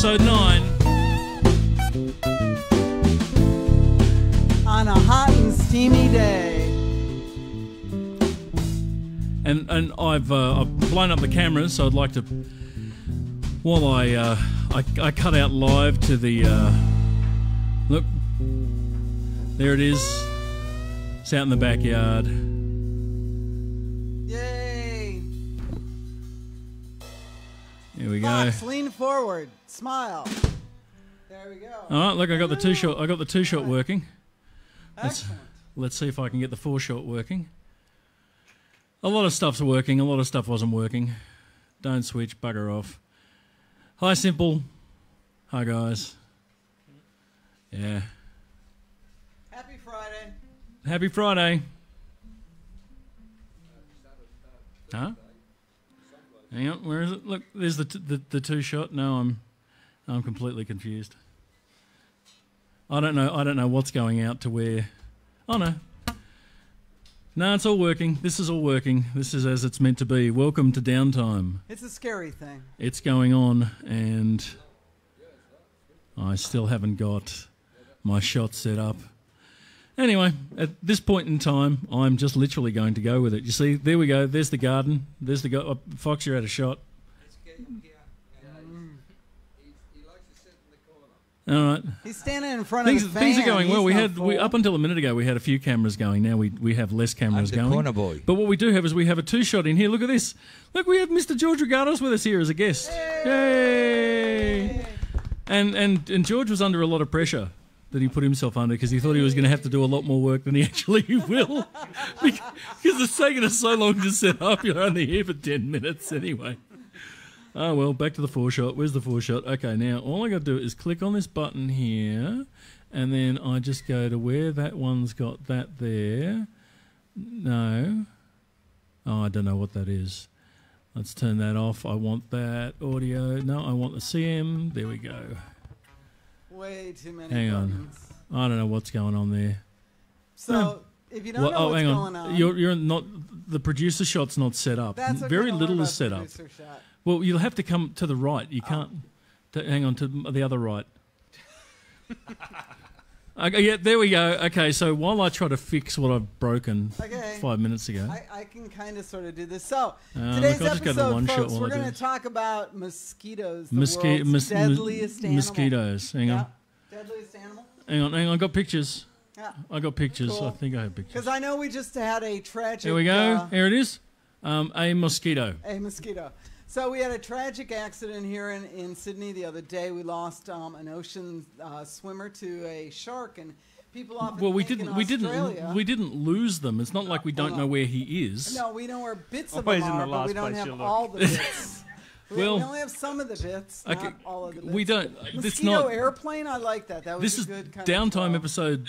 episode 9. On a hot and steamy day. And I've blown up the cameras, so I'd like to, while I cut out live to the, look, there it is. It's out in the backyard. Yay! Here we go. Fox, lean forward, smile. There we go. All right, look, I got the two shot. I got the two shot working. Excellent. Let's see if I can get the 4 shot working. A lot of stuff's working. A lot of stuff wasn't working. Don't switch. Bugger off. Hi, Simple. Hi, guys. Yeah. Happy Friday. Happy Friday. Huh? Hang on. Where is it? Look, there's the 2 shot. No, I'm completely confused. I don't know what's going out to where. Oh no. No, it's all working. This is all working. This is as it's meant to be. Welcome to Downtime. It's a scary thing. It's going on, and I still haven't got my shot set up. Anyway, at this point in time, I'm just literally going to go with it. You see, there we go. There's the garden. There's the Fox, you're out of shot. All right. He's standing in front of the fan. Things are going well. Up until a minute ago, we had a few cameras going. Now we have less cameras going. Corner boy. But what we do have is we have a 2 shot in here. Look at this. Look, we have Mr. George Rigatos with us here as a guest. Yay! And George was under a lot of pressure that he put himself under because he thought he was going to have to do a lot more work than he actually will. Because it's taken us so long to set up. You're only here for 10 minutes anyway. Oh, well, back to the 4 shot. Where's the 4 shot? Okay, now all I got to do is click on this button here, and then I just go to where that one's got that there. No. Oh, I don't know what that is. Let's turn that off. I want that audio. No, I want the CM. There we go. Way too many Hang buttons. on. I don't know what's going on there. So, if you don't know what's going on... You're not... The producer shot's not set up. That's okay, Very little is set up. Shot. Well, you'll have to come to the right. You can't... hang on, to the other right. Okay, yeah, there we go. Okay, so while I try to fix what I've broken 5 minutes ago... I can kind of sort of do this. So, today's episode, folks, we're going to talk about mosquitoes, the world's deadliest animal. Mosquitoes. Hang on. Deadliest animal? Hang on. I got pictures. Yeah. I got pictures. Cool. I think I have pictures. Because I know we just had a tragic... Here we go. Here it is. A mosquito. A mosquito. So we had a tragic accident here in Sydney the other day. We lost an ocean swimmer to a shark, and people often we didn't lose them. It's not like we don't know where he is. No, we know where bits of them are, but we don't have all the bits. we only have some of the bits, not all of the bits. We don't. Mosquito airplane, I like that. That was a good kind of Downtime episode,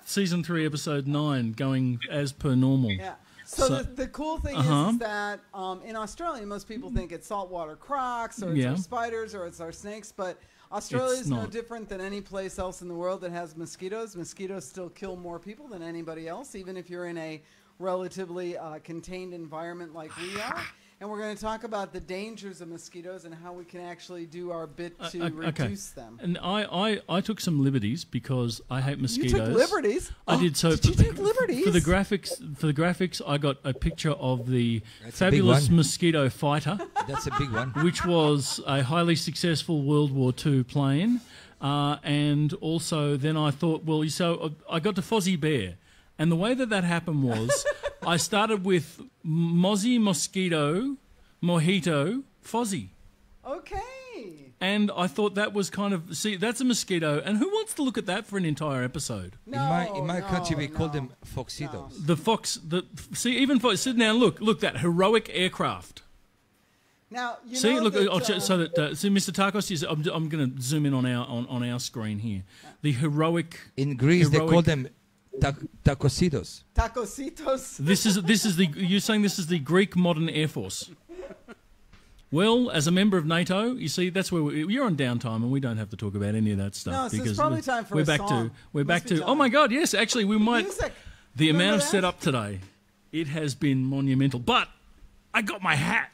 season 3, episode 9, going as per normal. Yeah. So the cool thing is that in Australia, most people think it's saltwater crocs or it's our spiders or it's our snakes, but Australia is no different than any place else in the world that has mosquitoes. Mosquitoes still kill more people than anybody else, even if you're in a relatively contained environment like we are. And we're going to talk about the dangers of mosquitoes and how we can actually do our bit to reduce them. And I took some liberties because I hate mosquitoes. You took liberties? I did. So did you take liberties? For the graphics, I got a picture of the fabulous mosquito fighter. That's a big one. Which was a highly successful World War II plane. And also then I thought, well, so I got to Fozzy Bear. And the way that happened was I started with Mozzy, Mosquito, Mojito, Fozzy. Okay. And I thought that was kind of... See, that's a mosquito. And who wants to look at that for an entire episode? In my country, we call them foxitos. The fox... See, even... See, now, look, that heroic aircraft. Now, you see, know look, that, so that see, Mr. Takos, I'm going to zoom in on our screen here. The heroic... In Greece, they call them... Tacositos. Tacositos. This is the. You're saying this is the Greek modern Air Force. Well, as a member of NATO, you see, that's where you're on Downtime, and we don't have to talk about any of that stuff. No, so it's probably time for a song. We're back to. Oh my God! Yes, actually, we might. Music. The amount of setup today, it has been monumental. But I got my hat.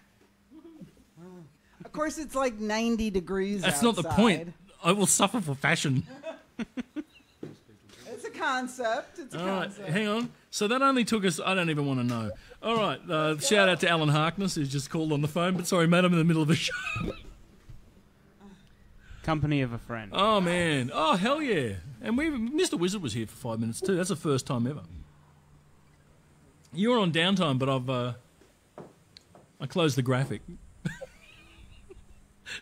Of course, it's like 90 degrees That's outside. not the point. I will suffer for fashion. It's a concept. It's a concept. Right, hang on. So that only took us... I don't even want to know. All right, shout out to Alan Harkness, who's just called on the phone. But sorry, mate, I'm in the middle of a show. Company of a friend. Oh, man. Oh, hell yeah. And Mr. Wizard was here for 5 minutes, too. That's the first time ever. You were on downtime, but I closed the graphic.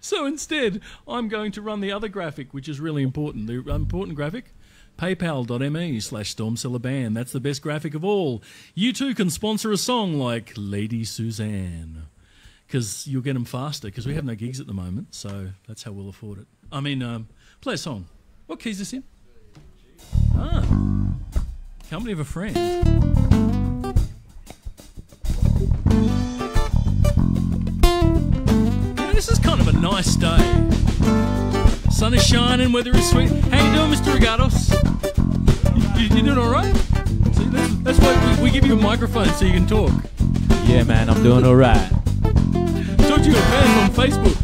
So instead, I'm going to run the other graphic, which is really important. The important graphic, paypal.me/StormCellarBand. That's the best graphic of all. You too can sponsor a song like Lady Suzanne, because you'll get them faster, because we have no gigs at the moment, so that's how we'll afford it. I mean, play a song. What key is this in? Ah, Company of a Friend. This is kind of a nice day. Sun is shining, weather is sweet. How you doing, Mr. Rigatos? You doing all right? See, that's why we give you a microphone so you can talk. Yeah, man, I'm doing all right. Talk to your fans on Facebook.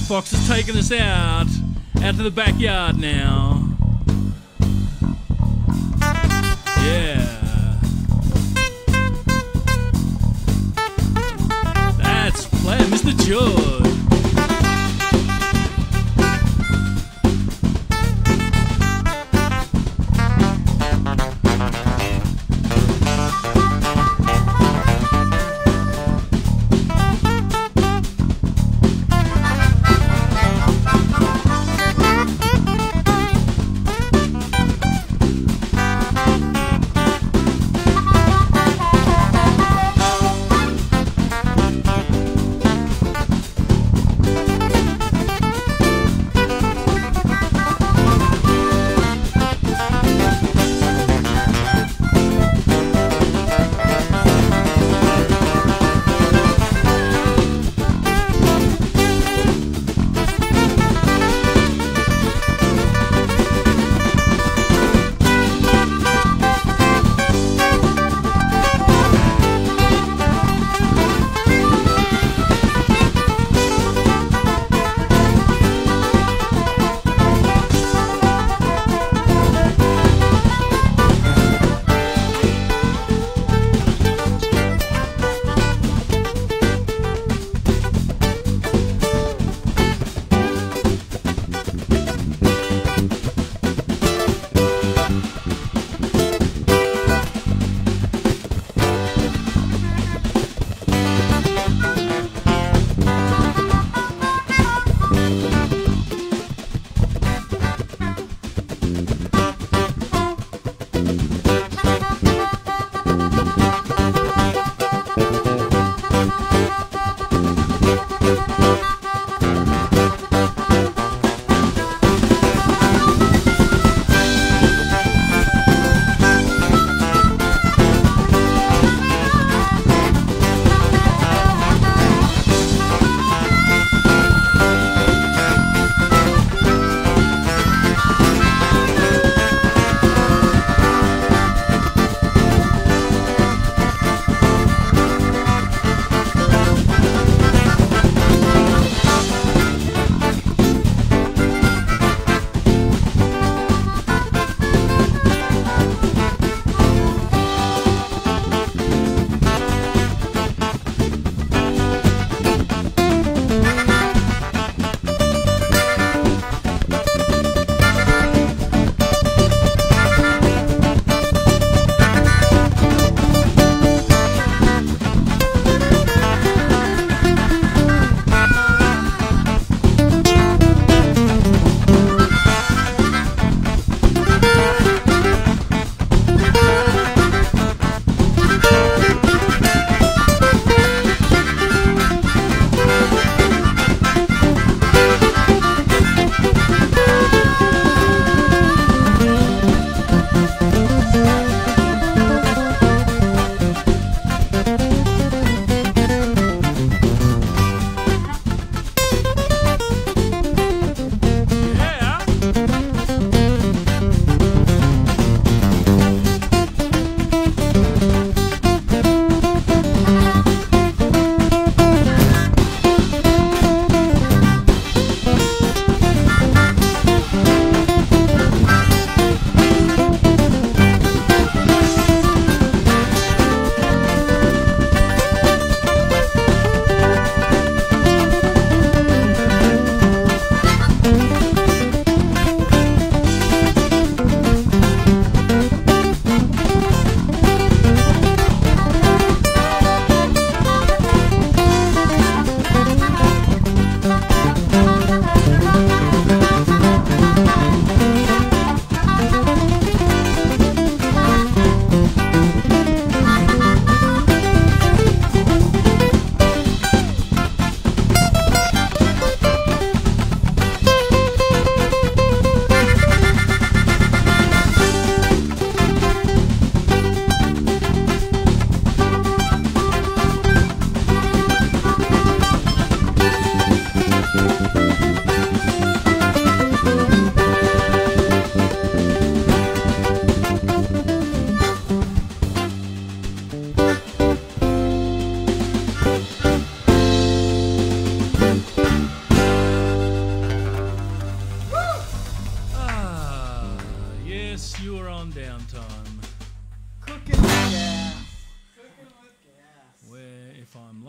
Fox is taking us out to the backyard now. Yeah. That's playing Mr. George.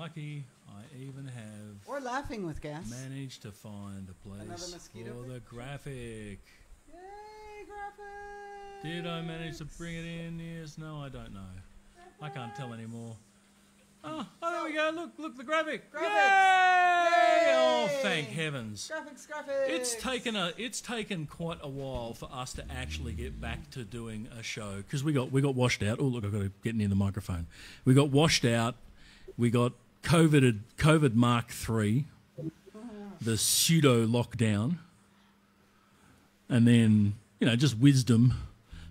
lucky I even have Or laughing with gas. managed to find a Another place mosquito for the graphic. Yay, graphic! Did I manage to bring it in? Yes, no, I don't know. I can't tell anymore. Oh, there we go. Look, the graphic. Graphics. Yay! Yay! Oh, thank heavens. Graphics. It's taken quite a while for us to actually get back to doing a show because we got washed out. Oh, look, I've got to get near the microphone. We got washed out. We got COVID Mark III, the pseudo lockdown, and then just wisdom.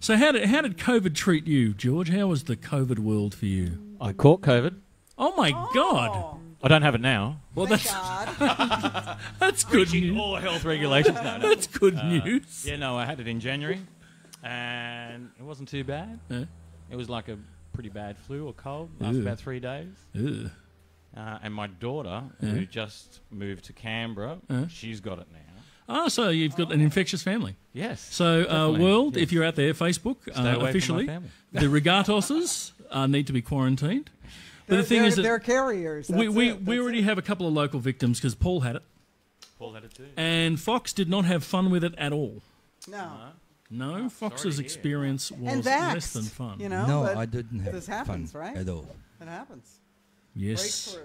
So how did COVID treat you, George? How was the COVID world for you? I caught COVID. Oh my God! I don't have it now. Well, Thank that's God. that's good news. All health regulations. No. That's good news. Yeah, no, I had it in January, and it wasn't too bad. It was like a pretty bad flu or cold after about 3 days. Ugh. And my daughter, who just moved to Canberra, she's got it now. Oh, so you've got an infectious family. Yes. So, world, if you're out there, Facebook, Stay away officially, from my the Rigatoses need to be quarantined. But the thing is that they're carriers. we already have a couple of local victims because Paul had it. Paul had it too. And Fox did not have fun with it at all. No. Fox's experience was and less than fun. No, I didn't have this happens, fun right? at all. It happens. Yes.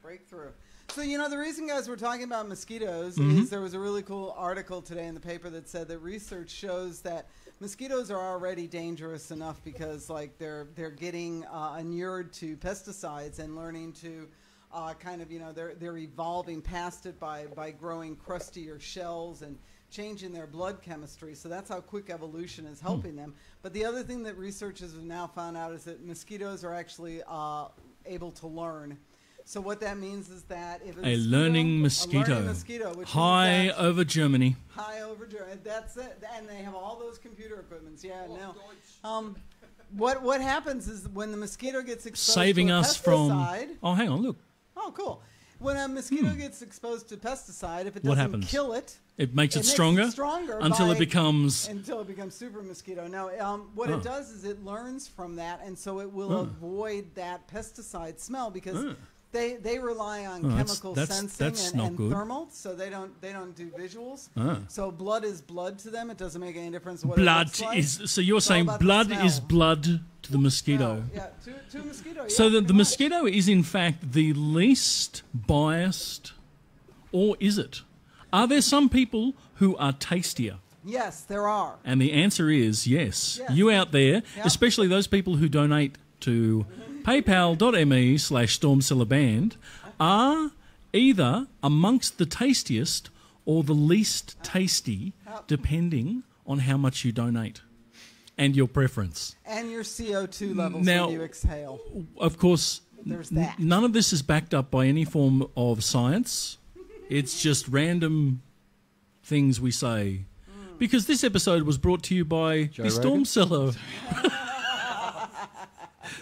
Breakthrough. So, the reason, guys, we're talking about mosquitoes is there was a really cool article today in the paper that said that research shows that mosquitoes are already dangerous enough because, they're getting inured to pesticides and learning to they're evolving past it by growing crustier shells and changing their blood chemistry. So that's how quick evolution is helping them. But the other thing that researchers have now found out is that mosquitoes are actually able to learn. So what that means is that if a learning mosquito, which high over Germany. High over Germany. That's it. And they have all those computer equipments. Yeah, no. What happens is when the mosquito gets exposed saving to a us pesticide, from. Oh, hang on, look. Oh, cool. When a mosquito gets exposed to pesticide, if it What doesn't happens? kill it, It makes it stronger until it becomes super mosquito. No, what it does is it learns from that, and so it will avoid that pesticide smell because they rely on chemical sensing and thermal, so they don't do visuals. So blood is blood to them. It doesn't make any difference what blood it looks like. is. So you're saying blood is blood to the mosquito. Yeah, to mosquito. So the mosquito is in fact the least biased, or is it? Are there some people who are tastier? Yes, there are. And the answer is yes. You out there, especially those people who donate to paypal.me/stormcellarband, are either amongst the tastiest or the least tasty, depending on how much you donate and your preference. And your CO2 levels now, when you exhale. Of course, there's that. None of this is backed up by any form of science. It's just random things we say. Because this episode was brought to you by the Storm Cellar.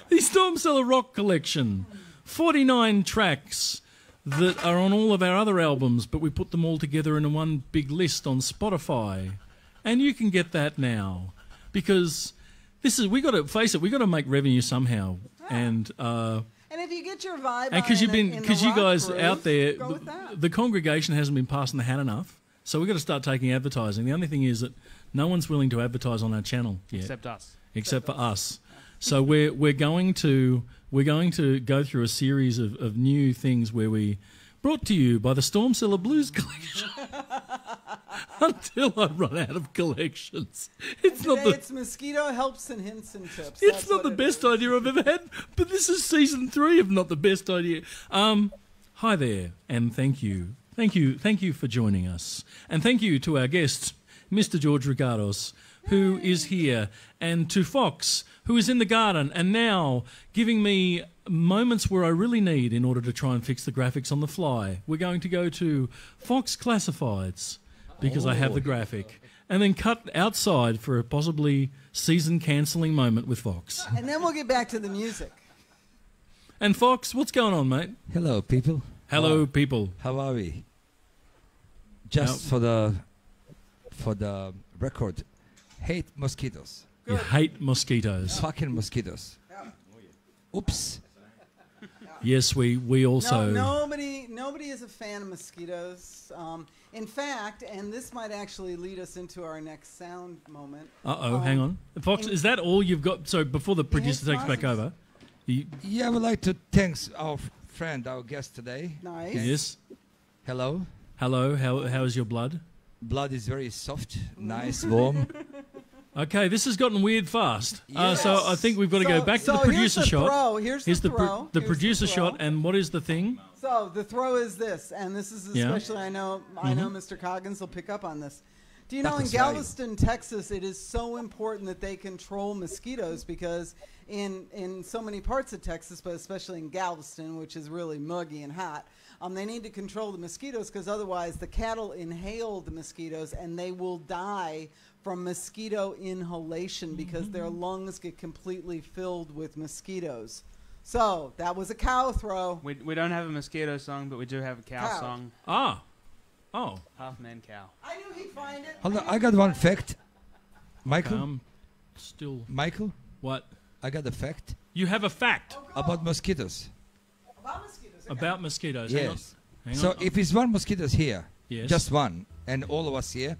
The Storm Cellar Rock Collection. 49 tracks that are on all of our other albums, but we put them all together in one big list on Spotify. And you can get that now. Because we got to face it, we got to make revenue somehow. And if you get your vibe, and because you guys groove, out there, the congregation hasn't been passing the hat enough, so we've got to start taking advertising. The only thing is that no one's willing to advertise on our channel yet, except for us. So we're going to go through a series of new things where we brought to you by the Storm Cellar Blues Collection. Until I run out of collections. It's mosquito helps and hints and tips. It's not the best idea I've ever had, but this is season 3 of Not the Best Idea. Hi there, and thank you for joining us. And thank you to our guest, Mr. George Rigatos, who is here, and to Fox, who is in the garden, and now giving me moments where I really need in order to try and fix the graphics on the fly. We're going to go to Fox Classifieds, because I have the graphic, and then cut outside for a possibly season-cancelling moment with Fox. And then we'll get back to the music. And Fox, what's going on, mate? Hello, people. Hello, people. How are we? Just for the record, hate mosquitoes. You hate mosquitoes. Fucking mosquitoes. Oops. Yes, we also. Nobody is a fan of mosquitoes. In fact, and this might actually lead us into our next sound moment. Hang on. Fox, is that all you've got? So before the producer takes back over. Yeah, I would like to thank our friend, our guest today. Nice. Yes. Hello. Hello. How is your blood? Blood is very soft, nice, warm. Okay, this has gotten weird fast. Yes. So I think we've got to go back to the producer shot. Here's the throw. The producer shot, and what is the thing? So the throw is this, and this is especially I know Mr. Coggins will pick up on this. Do you know in Galveston, Texas, it is so important that they control mosquitoes because in so many parts of Texas, but especially in Galveston, which is really muggy and hot, they need to control the mosquitoes because otherwise the cattle inhale the mosquitoes and they will die from mosquito inhalation because their lungs get completely filled with mosquitoes. So that was a cow throw. We don't have a mosquito song, but we do have a cow song. Oh. Half man cow. I knew he'd find it. Hold on, I got one fact. Michael? Still. Michael? What? I got a fact. You have a fact? About mosquitoes. About mosquitoes. Okay. About mosquitoes. Yes. Hang So on. if it's one mosquitoes here, just one, and all of us here,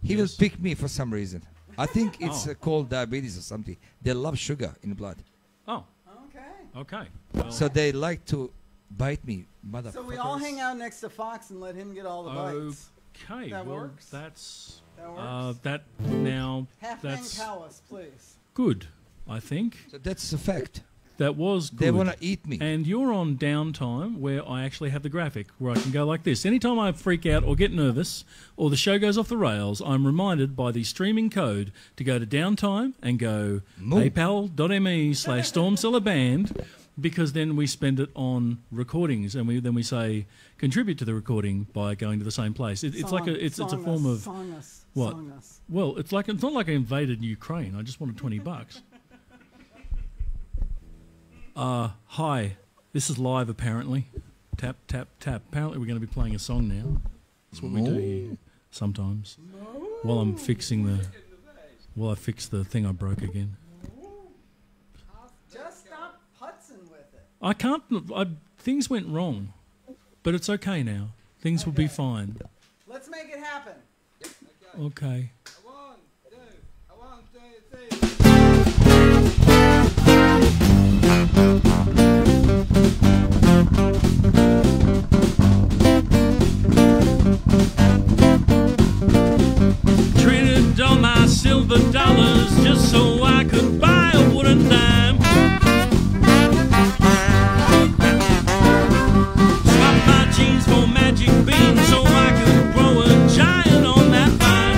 he will pick me for some reason. I think it's called diabetes or something. They love sugar in blood. Oh. Okay. Well. So they like to bite me, motherfuckers. So we all hang out next to Fox and let him get all the bites. Okay. That works. That works. That now. Half-man cow us, please. Good, I think. So that's a fact. That was good. They want to eat me. And you're on Downtime, where I actually have the graphic, where I can go like this. Anytime I freak out or get nervous, or the show goes off the rails, I'm reminded by the streaming code to go to Downtime and go paypal.me/StormCellarBand, because then we spend it on recordings, and then we say contribute to the recording by going to the same place. It's like it's a form of what? Song us. Well, it's not like I invaded Ukraine. I just wanted $20. Hi, this is live apparently. Tap, tap, tap. Apparently we're going to be playing a song now. That's what we do here sometimes. While I'm fixing while I fix the thing I broke again. Just stop putzing with it. I can't, things went wrong, but it's okay now. Things will be fine. Let's make it happen. Okay. One, two, three. Traded all my silver dollars just so I could buy a wooden dime. Swap my jeans for magic beans so I could grow a giant on that vine.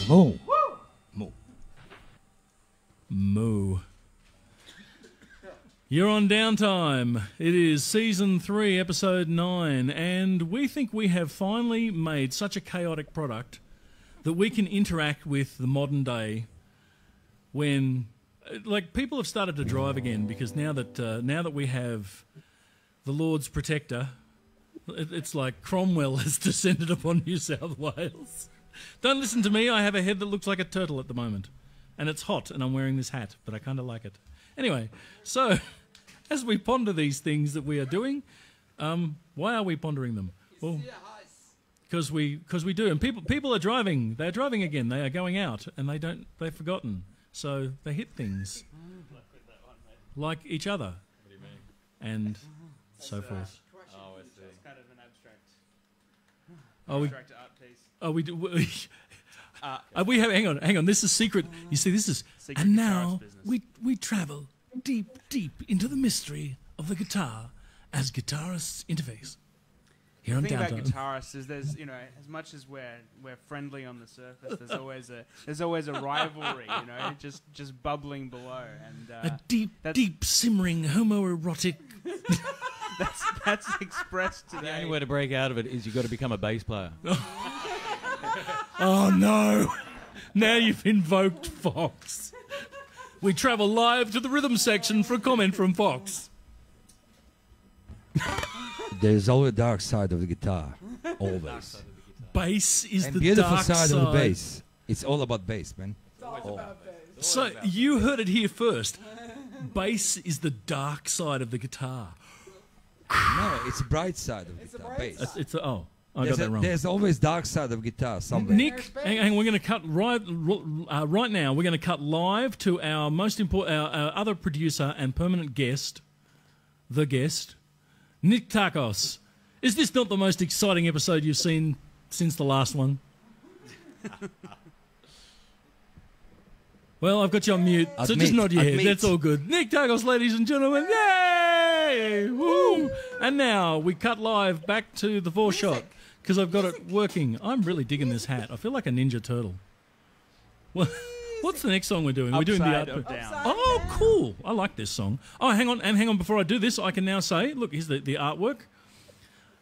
Moo. Woo! Moo. You're on Downtime. It is Season 3, Episode 9, and we think we have finally made such a chaotic product that we can interact with the modern day when, like, people have started to drive again because now that we have the Lord's Protector, it's like Cromwell has descended upon New South Wales. Don't listen to me, I have a head that looks like a turtle at the moment. And it's hot, and I'm wearing this hat, but I kind of like it. Anyway, so as we ponder these things that we are doing, why are we pondering them? Well, because we do, and people are driving. They're driving again. They are going out, and they've forgotten. So they hit things like each other, and so forth. Oh, it's kind of an abstract. Abstract art piece. Oh, we do. We have. Hang on. This is secret. You see, this is. Secret and now business. we travel deep into the mystery of the guitar as guitarists interface. Here on The thing about Downtime. guitarists is there's, as much as we're friendly on the surface, there's always a rivalry, just bubbling below, and A deep simmering homoerotic. that's expressed The today. only way to break out of it is you've got to become a bass player. Oh no! Now you've invoked Fox. We travel live to the rhythm section for a comment from Fox. There's always a dark side of the guitar. Always. Bass is And the beautiful dark side of the bass. It's all about bass, man. It's all about bass. So you heard it here first. Bass is the dark side of the guitar. No, it's a bright side of It's a guitar. bright Bass. side. I got that wrong. There's always dark side of guitar somewhere. Nick, hang on, we're going to cut right now. We're going to cut live to our most important, our other producer and permanent guest, the guest, Nick Takos. Is this not the most exciting episode you've seen since the last one? Well, I've got you on mute, so just nod your head. That's all good. Nick Takos, ladies and gentlemen. Yay! Woo! And now we cut live back to the four-shot because I've got it working. I'm really digging this hat. I feel like a Ninja Turtle. Well, what's the next song we're doing? We're doing the Upside or down. Oh, cool. I like this song. Oh, hang on. Before I do this, I can now say, look, here's the artwork.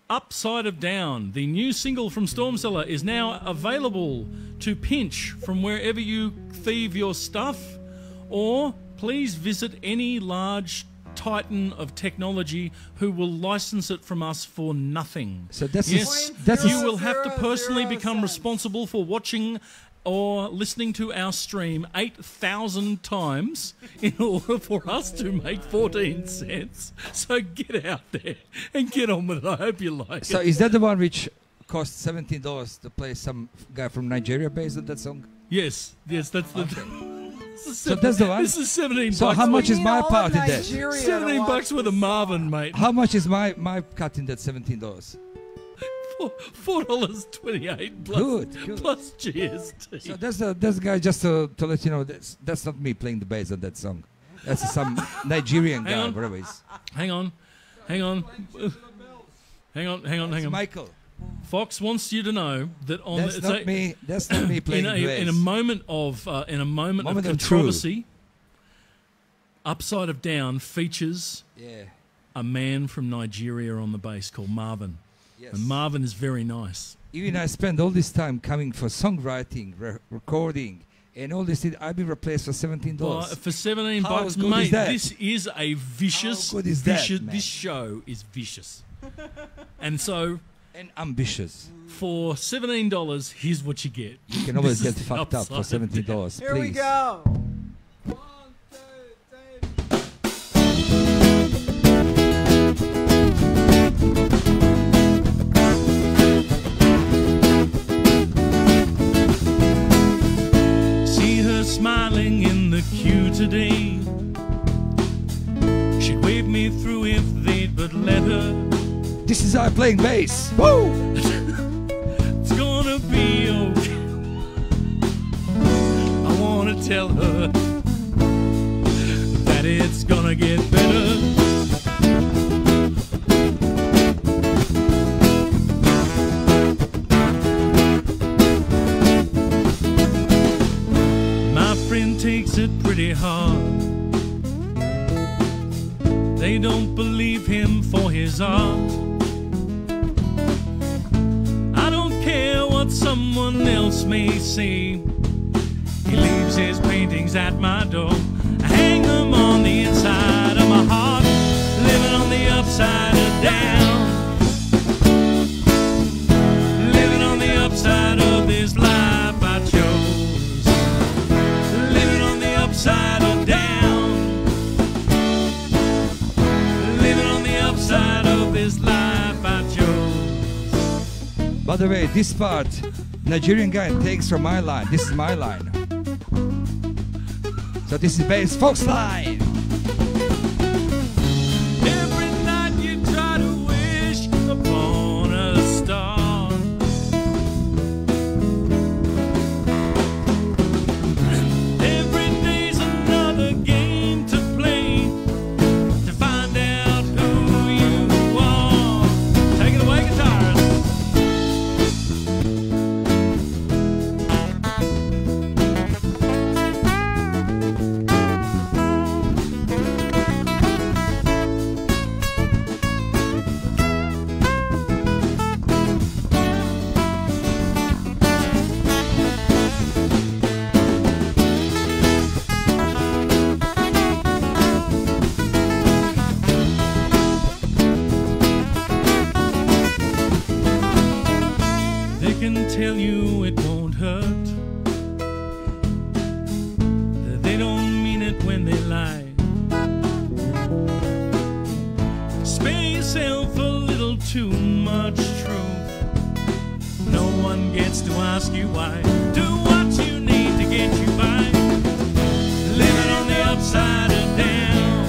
Upside of Down, the new single from Stormcellar, is now available to pinch from wherever you thieve your stuff, or please visit any large titan of technology who will license it from us for nothing. So that's you will have to personally 0.00 become cents. responsible for watching or listening to our stream 8,000 times in order for us to make 14 cents. So get out there and get on with it. I hope you like So it. is that the one which cost $17 to play some guy from Nigeria based on that song? Yes, that's the... So that's the one? This is 17 So bucks. how much is my all of part in that? Nigeria to 17 watch bucks worth of this Marvin, song. mate. How much is my cut in that $17? $4.28 plus, Good. plus GST. So that's the guy, just to let you know, that's not me playing the bass on that song. That's some Nigerian Hang guy, on. whatever it is. Hang on. It's Michael. Fox wants you to know that on That's not me. That's not me playing the bass. in a moment of Moment of controversy, Upside of Down features Yeah. a man from Nigeria on the bass called Marvin. Yes. And Marvin is very nice. Even I spent all this time coming for songwriting, recording, and all this. I've been replaced for $17. For 17 How bucks, good mate, is that? this is a vicious. How good is that, vicious man? This show is vicious. And so, And ambitious. for $17, here's what you get. You can always This get is fucked up for Upside $17. Down. Please. Here we go. 1, 2, 3. See her smiling in the queue today. She'd wave me through if they'd but let her. This is our playing bass. Woo! It's gonna be okay. I wanna tell her that it's gonna get better. heart. They don't believe him for his art. I don't care what someone else may say. He leaves his paintings at my door. I hang them on the inside of my heart, living on the upside of down. Living on the upside of this life I chose. Living on the upside of down. Living on the upside of this life I chose. By the way, this part, Nigerian guy takes from my line. This is my line. So this is bass folks line. Every night you try to wish upon a star. Every day's another game to play to find out who you are. Take it away, guitarist. They can tell you it won't hurt. They don't mean it when they lie. Spare yourself a little too much truth. No one gets to ask you why. Do what you need to get you by. Living on the upside of down.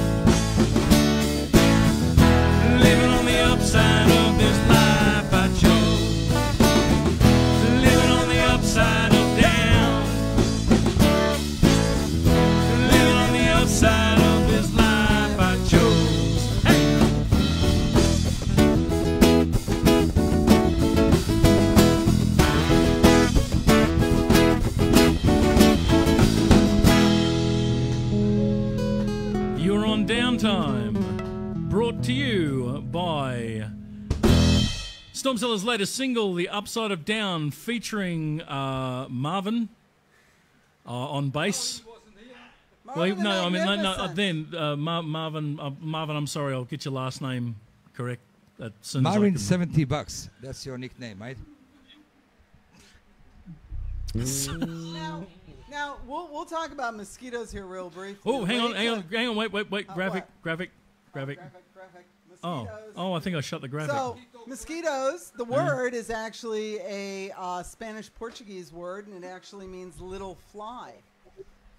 Living on the upside of this life I chose. Living on the upside of down. Living on the upside of this life I chose. Hey! You're on Downtime, brought to you by Stormcellar's latest single, The Upside of Down, featuring Marvin on bass. Well, no, I mean, Marvin, I'm sorry, I'll get your last name correct. As soon as I Marvin, can. $70. That's your nickname, right? Now we'll talk about mosquitoes here real briefly. Oh, hang on, wait, graphic. Graphic. Oh, I think I shut the graphic. So, mosquitoes, the word is actually a Spanish-Portuguese word, and it actually means little fly.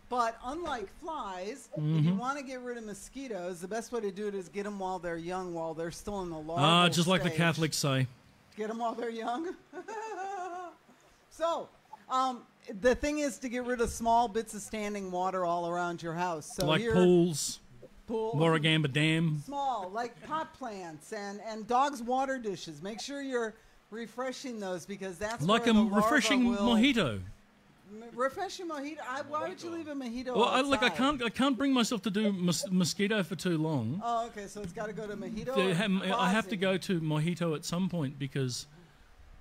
But unlike flies, if you want to get rid of mosquitoes, the best way to do it is get them while they're young, while they're still in the larval just like the stage. Catholics say. Get them while they're young. So, the thing is to get rid of small bits of standing water all around your house. So like here, pools, pool, Warragamba Dam. small, like pot plants and dogs' water dishes. Make sure you're refreshing those because that's Like where a the larva refreshing will, mojito. Refreshing mojito. Why would you leave a mojito Well, outside? I can't bring myself to do mosquito for too long. Oh, okay. So it's got to go to mojito. Or I have to Fozzy? go to mojito at some point because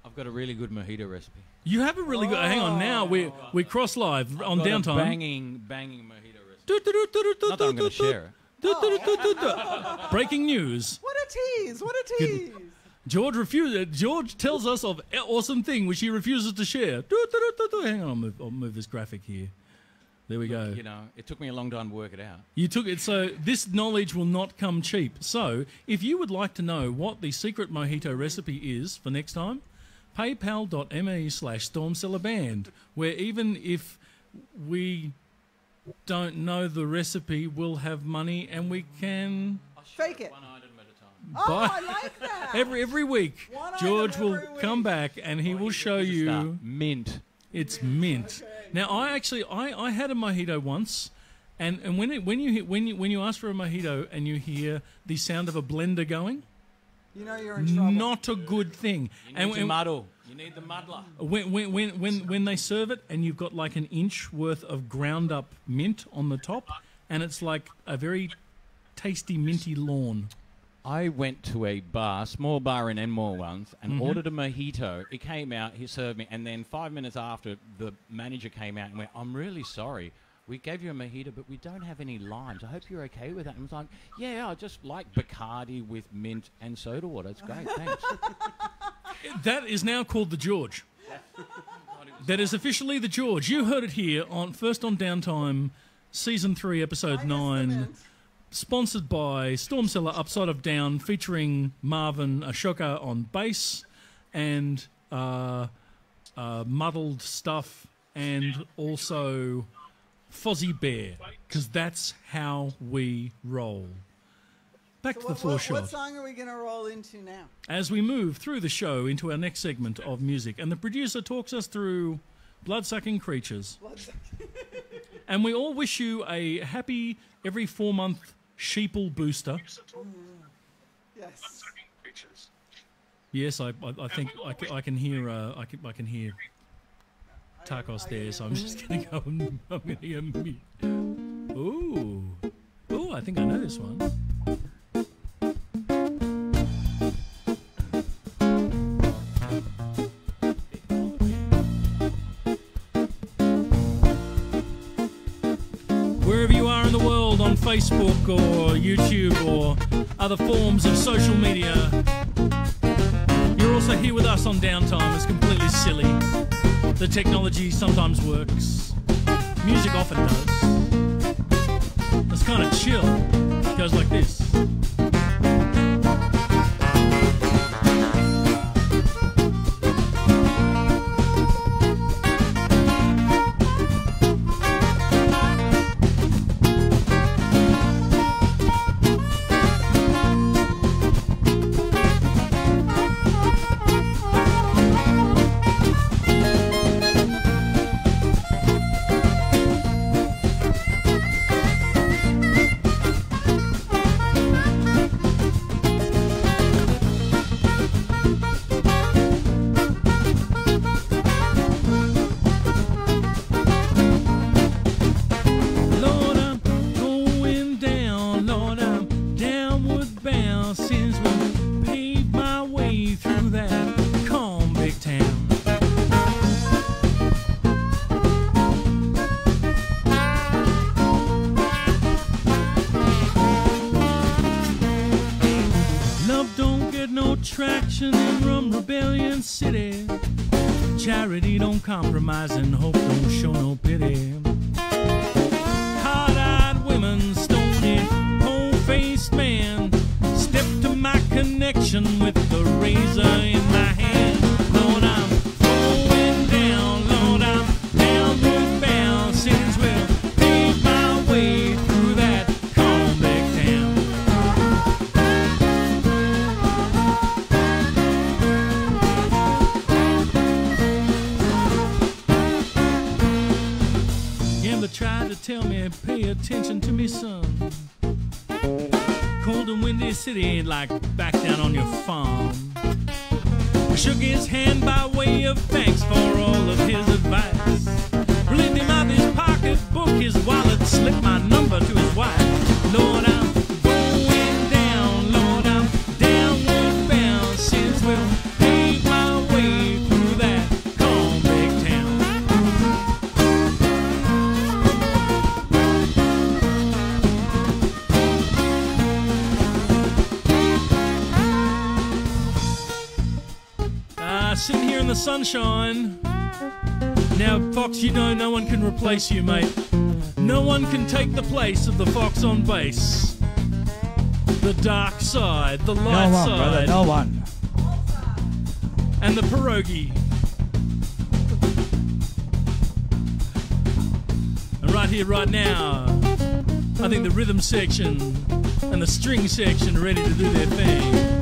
I've got a really good mojito recipe. you have a really good. Hang on, now we cross live on Got a Downtime. banging mojito recipe. Not that I'm going to share it. Breaking news. What a tease! What a tease! George tells us of an awesome thing which he refuses to share. Hang on, I'll move this graphic here. There we go. You know, it took me a long time to work it out. You took it, so this knowledge will not come cheap. So, if you would like to know what the secret mojito recipe is for next time, paypal.me/stormcellerband, where even if we don't know the recipe, we'll have money and we can Fake it. One item at a time. Oh, buy I like that. every week. One George item will every week. come back and he will show you. Mint. It's mint. Now, I had a mojito once, and when you ask for a mojito and you hear the sound of a blender going, you know you're in trouble. Not a good thing. You need to muddle. You need the muddler. When they serve it and you've got like an inch worth of ground up mint on the top, and it's like a very tasty minty lawn. I went to a bar, small bar in Enmore once, and ordered a mojito. It came out, he served me, and then 5 minutes after, the manager came out and went, "I'm really sorry. We gave you a mojito, but we don't have any limes. I hope you're okay with that." And I was like, "Yeah, I just like Bacardi with mint and soda water. It's great, thanks." That is now called the George. That is officially the George. You heard it here first on Downtime, Season 3, Episode 9. Sponsored by Storm Cellar Upside of Down, featuring Marvin Ashoka on bass and muddled stuff, and also Fozzy Bear, because that's how we roll. Back to the Foreshot. What song are we going to roll into now? As we move through the show into our next segment of music, and the producer talks us through Bloodsucking Creatures. And we all wish you a happy every 4-month sheeple booster. Yes. Yes, I think I can hear I can hear Tarkos there, so I'm just gonna go. I'm gonna go mute. Ooh, I think I know this one. Wherever you are in the world, on Facebook or YouTube or other forms of social media, you're also here with us on Downtime. It's completely silly. The technology sometimes works. Music often does. It's kind of chill. It goes like this. Compromise and hope don't show no pity. Hard-eyed women, stony, cold-faced man. Step to my connection with the razor in my hand. Lord, I'm going down. Lord, I'm downward bound. Since we'll pave my way through that convict town. Tried to tell me, pay attention to me, son. Cold and windy city ain't like back down on your farm. I shook his hand by way of thanks for all of his advice. Relieved him of his pocketbook, his wallet, slipped my number to his wife. Lord, I'm going down. Lord, I'm downward bound. Since we'll pave my way through that convict town. Sitting here in the sunshine. Now, Fox, you know no one can replace you, mate. No one can take the place of the Fox on bass. The dark side, the light no one, side. Brother, no one. And the pierogi. And right here, right now, I think the rhythm section and the string section are ready to do their thing.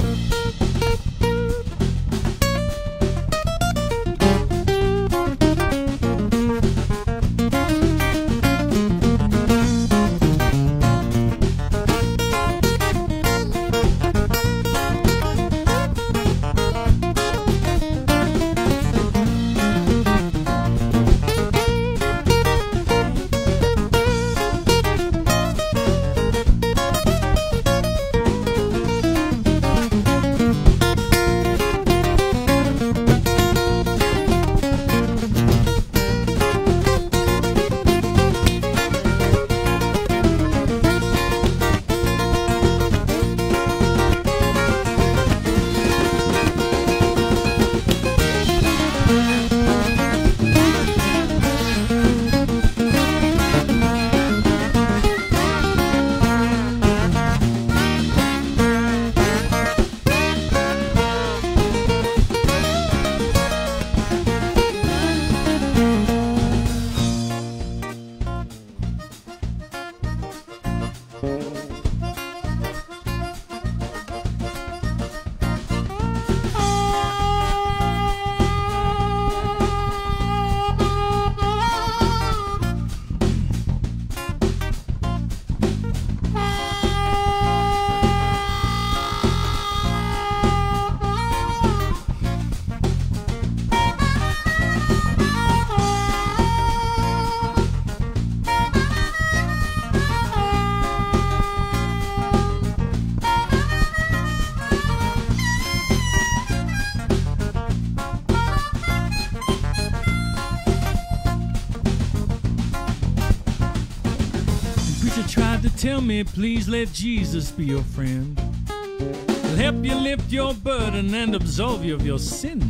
preacher tried to tell me, please let Jesus be your friend. He'll help you lift your burden and absolve you of your sin.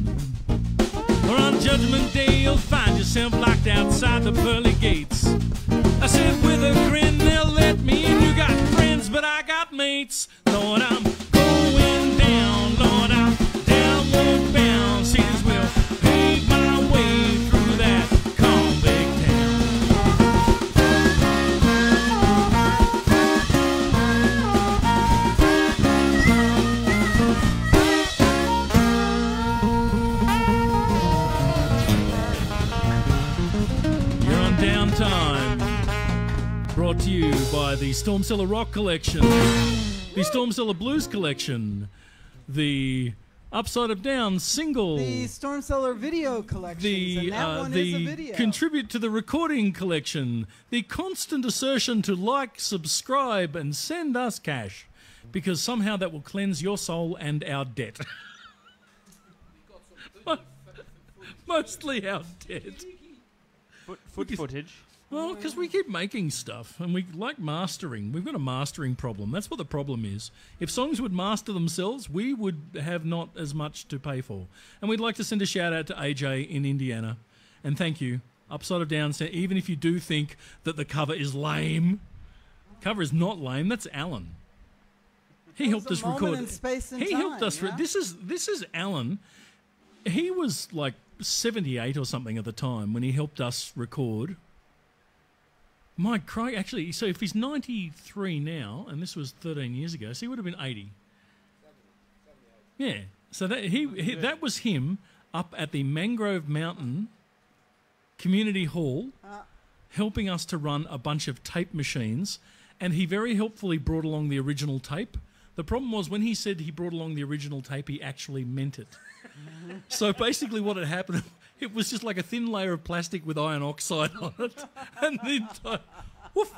Or on Judgment Day you'll find yourself locked outside the pearly gates. I said with a grin, they'll let me in. You got friends, but I got mates. Lord, I'm going down. Lord, I'm downward bound. Seas will pave my way through that convict town. You're on Downtime. Brought to you by the Storm Cellar Rock Collection, the Storm Cellar Blues Collection, the Upside of Down single, the Storm Cellar video collections, and that one is a video. Contribute to the Recording Collection, the constant assertion to like, subscribe, and send us cash, because somehow that will cleanse your soul and our debt. Mostly our debt. Footage. Well, because we keep making stuff and we like mastering. We've got a mastering problem. That's what the problem is. If songs would master themselves, we would have not as much to pay for. And we'd like to send a shout out to AJ in Indiana. And thank you. Upside of Down, even if you do think that the cover is lame, cover is not lame. That's Alan. He helped us record. He helped us. Yeah? This is Alan. He was like 78 or something at the time when he helped us record. My cry, actually, so if he's 93 now, and this was 13 years ago, so he would have been 80. Yeah, so that that was him up at the Mangrove Mountain Community Hall, helping us to run a bunch of tape machines, and he very helpfully brought along the original tape. The problem was when he said he brought along the original tape, he actually meant it. So basically what had happened, it was just like a thin layer of plastic with iron oxide on it. And the entire... Woof.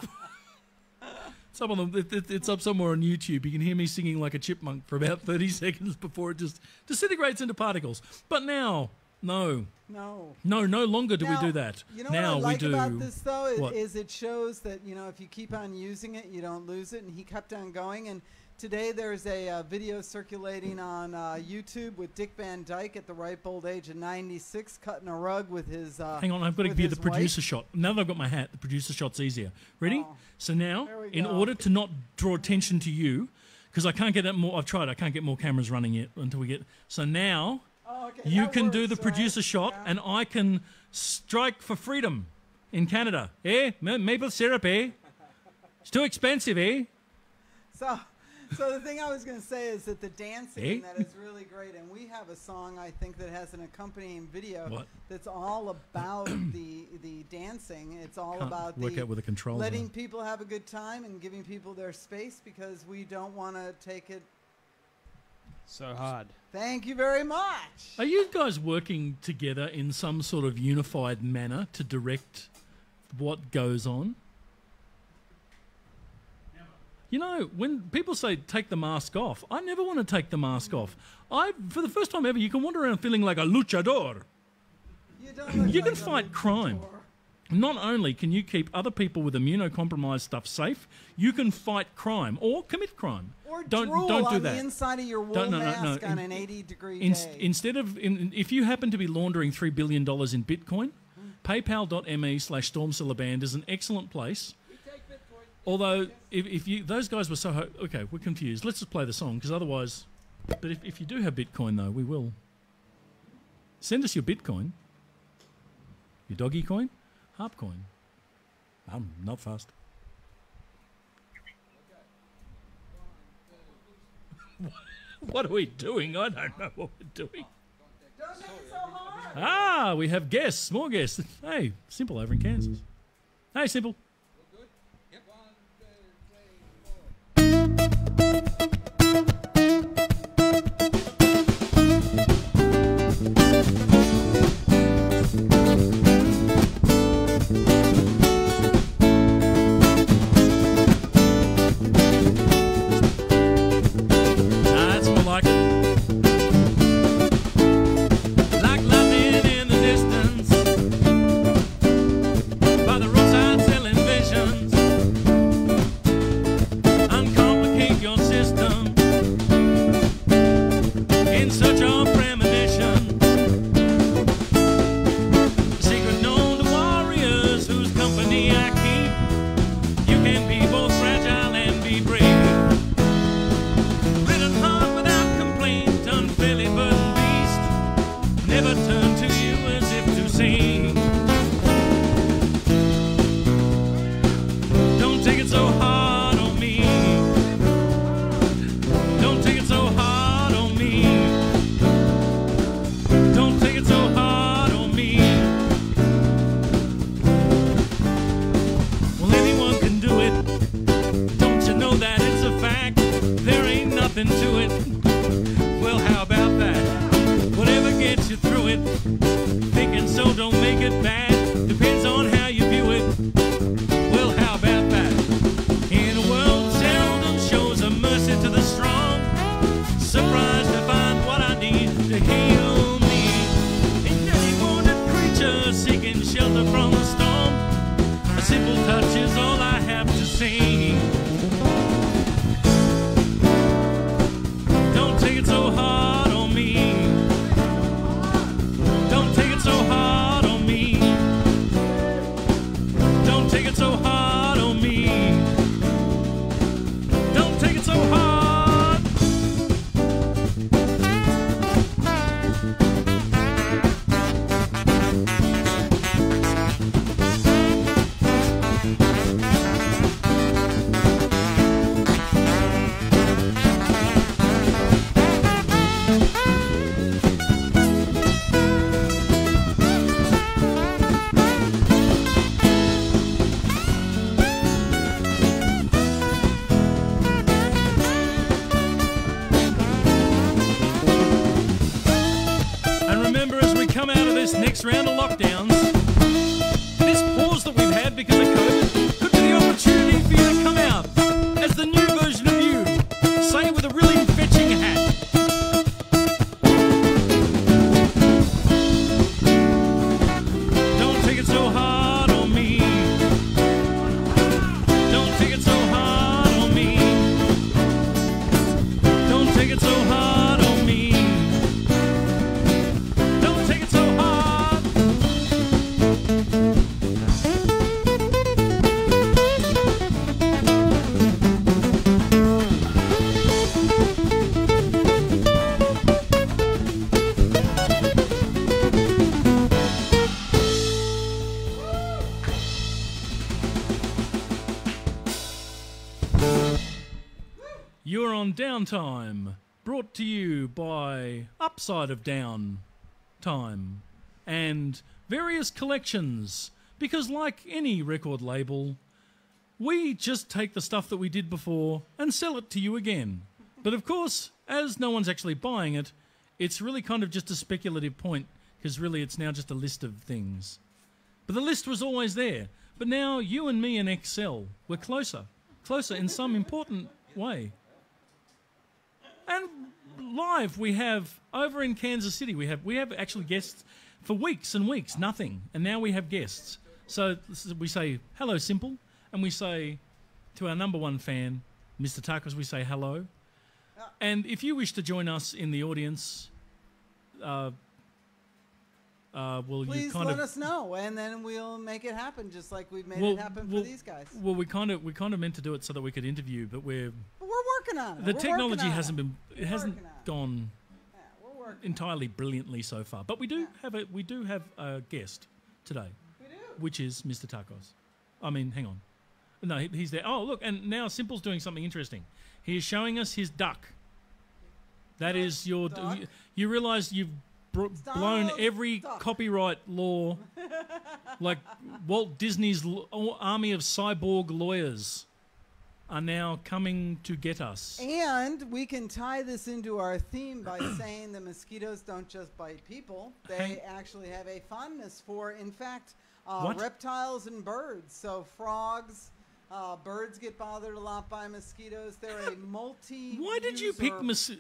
It's up somewhere on YouTube. You can hear me singing like a chipmunk for about 30 seconds before it just disintegrates into particles. But now, no longer do we do that. You know now what I like we do about this, though, what? is it shows that, you know, if you keep on using it, you don't lose it. And he kept on going. And today there's a video circulating on YouTube with Dick Van Dyke at the ripe old age of 96 cutting a rug with his Hang on, I've got to give you the producer wife. shot. Now that I've got my hat, the producer shot's easier. Ready? Oh. So now, There we in go. order to not draw attention to you, because I can't get that more, I've tried, I can't get more cameras running yet until we get... So now, you that can do works, the producer right? shot, Yeah. and I can strike for freedom in Canada. Eh? Maple syrup, eh? It's too expensive, eh? So the thing I was going to say is that the dancing in Eh? that is really great, and we have a song I think that has an accompanying video What? that's all about the dancing. It's all Can't about work out with a controller. letting people have a good time and giving people their space because we don't want to take it So hard. Thank you very much. Are you guys working together in some sort of unified manner to direct what goes on? You know, when people say take the mask off, I never want to take the mask off. For the first time ever, you can wander around feeling like a luchador. You can fight crime. Not only can you keep other people with immunocompromised stuff safe, you can fight crime or commit crime. Or don't drool do on that. the inside of your wool mask on an 80-degree day. Instead of, if you happen to be laundering $3 billion in Bitcoin, paypal.me/stormcellarband is an excellent place. Although, if you, those guys were so... Okay, we're confused. Let's just play the song, because otherwise... But if you do have Bitcoin, though, we will. Send us your Bitcoin. Your doggy coin? Harp coin. I'm not fast. What are we doing? I don't know what we're doing. Don't make it so hard. We have guests. More guests. Hey, Simple over in Kansas. Hey, Simple. That's more like it. Like lightning in the distance, by the roadside selling loyalty I keep. You can be both fragile and be brave. Ridden hard without complaint, unfairly burdened beast. Never turn to you as if to say, don't take it so hard on me. Don't take it so hard on me. Don't take it so hard on me. Well, anyone can do it. Don't you know that it's a fact? There ain't nothing to it. Well, how about that? Whatever gets you through it. Thinking so don't make it bad. Depends on how you view it. Well, how about that? In a world seldom shows a mercy to the strong. Surprised to find what I need to heal me. In any wounded creature seeking shelter from the storm. A simple touch is all I have to say. Don't take it so hard on me. Don't take it so hard on me. Don't take it so hard on me. Don't take it so hard. And remember, as we come out of this next round of lockdowns, this pause that we've had because of COVID could be the opportunity for you to come out as the new version of you, say with a really fetching hat. Don't take it so hard on me. Don't take it so hard on me. Don't take it so hard on me. Don't take it so hard. You're on Downtime, brought to you by Upside of Downtime and various collections, because like any record label, we just take the stuff that we did before and sell it to you again. But of course, as no one's actually buying it, it's really kind of just a speculative point, because really it's now just a list of things. But the list was always there. But now you and me and Excel, we're closer in some important way. And live we have, over in Kansas City, we have actually guests for weeks and weeks, nothing. And now we have guests. So we say, hello, Simple. And we say to our number one fan, Mr. Tacos, we say hello. And if you wish to join us in the audience, please let us know, and then we'll make it happen, just like we've made it happen for these guys. Well, we kind of meant to do it so that we could interview, but we're working on it. The technology hasn't gone entirely brilliantly so far, but we do have a guest today, which is Mr. Tacos. I mean, hang on, no, he's there. Oh, look, and now Simple's doing something interesting. He is showing us his duck. That is your. You realise you've blown every copyright law, like Walt Disney's army of cyborg lawyers are now coming to get us. And we can tie this into our theme by saying the mosquitoes don't just bite people. They actually have a fondness for, in fact, reptiles and birds. So frogs, birds get bothered a lot by mosquitoes. They're a multi. Why did you pick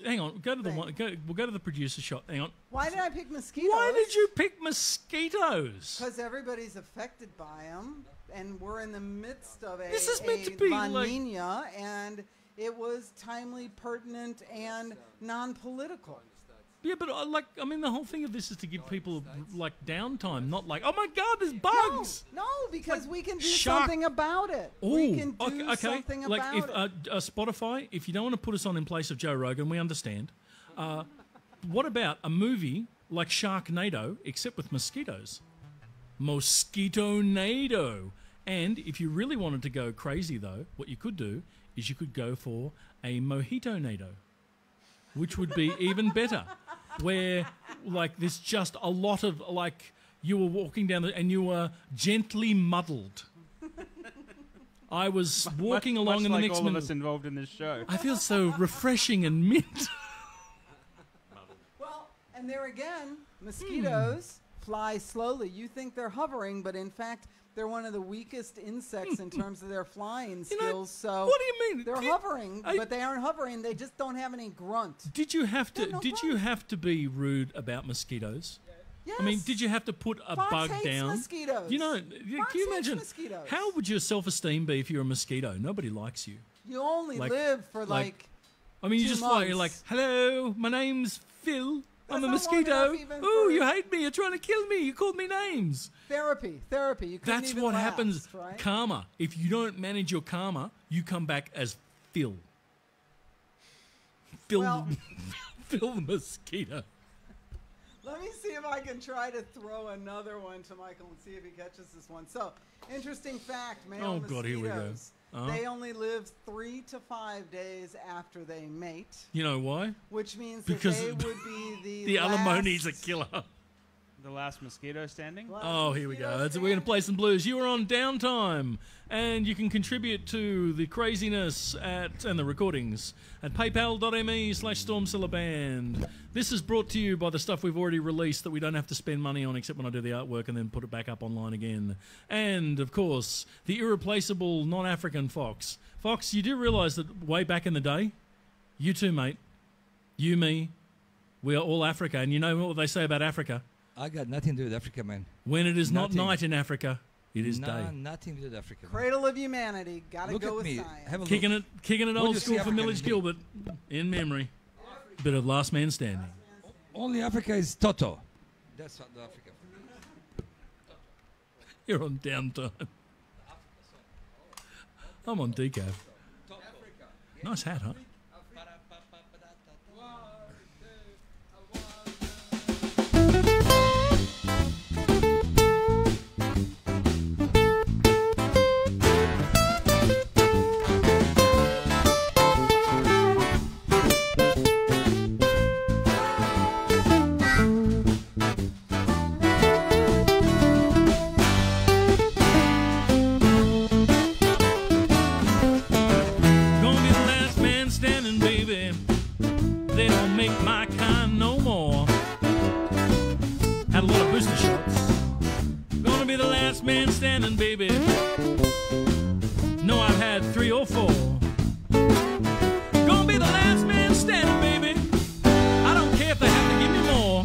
Hang on, go to the one. We'll go to the producer shot. Hang on. Why did I pick mosquitoes? Why did you pick mosquitoes? Because everybody's affected by them, and we're in the midst of a This is meant to be La like Nina, and it was timely, pertinent, and non-political. Yeah, but I mean, the whole thing of this is to give people like downtime, not like, oh my God, there's bugs. No, because we can do shark- something about it. We can do something like about if Spotify, if you don't want to put us on in place of Joe Rogan, we understand. What about a movie like Sharknado, except with mosquitoes? Mosquito-nado. And if you really wanted to go crazy, though, what you could do is you could go for a Mojito-nado, which would be even better, where, like, there's just a lot of, like, you were walking down and you were gently muddled. I was walking along much in the like next all minute. of us involved in this show. I feel so refreshing and mint. Well, and there again, mosquitoes fly slowly. You think they're hovering, but in fact, they're one of the weakest insects in terms of their flying skills. So what do you mean? They're hovering, but they aren't hovering. They just don't have any grunt. Did you have to? No did grunt. you have to be rude about mosquitoes? Yes. I mean, did you have to put a Fox bug hates down? mosquitoes. You know, Fox can you hates imagine mosquitoes. how would your self-esteem be if you're a mosquito? Nobody likes you. You only Like- live for like- I mean, you 2 just fly. You're like, months. hello, my name's Phil. I'm a That's not long mosquito. enough even Ooh, for- you hate me. You're trying to kill me. You called me names. therapy. You couldn't That's even what last, happens. Right? Karma. If you don't manage your karma, you come back as Phil. Phil, Well- Phil the mosquito. Let me see if I can try to throw another one to Michael and see if he catches this one. So, interesting fact, male Oh, mosquitoes, God, here we go. Uh-huh. they only live 3 to 5 days after they mate, You know why? which means Because that they would be the The alimony's a last- killer. The last mosquito standing. last Oh, here we mosquito go. We're going to standing. play some blues. You are on Downtime, and you can contribute to the craziness and the recordings at paypal.me/StormCellarBand. This is brought to you by the stuff we've already released that we don't have to spend money on except when I do the artwork and then put it back up online again. And, of course, the irreplaceable non-African Fox. Fox, you do realise that way back in the day, you too, mate, you, me, we are all Africa. And you know what they say about Africa? I got nothing to do with Africa, man. When it is Nothing. not night in Africa, it is day. Nothing to do with Africa. Man. Cradle of humanity. Gotta Look go at with me. science. Have a Kicking look. it What old do you school see for African Millage be? Gilbert in memory. Bit of Last Man Standing. Only Africa is Toto. That's what the Africa. You're on Downtime. I'm on decaf. Nice hat, huh? Gonna be the last man standing, baby. They don't make my kind no more. Had a lot of booster shots. Gonna be the last man standing, baby. No, I've had 3 or 4. Gonna be the last man standing, baby. I don't care if they have to give me more.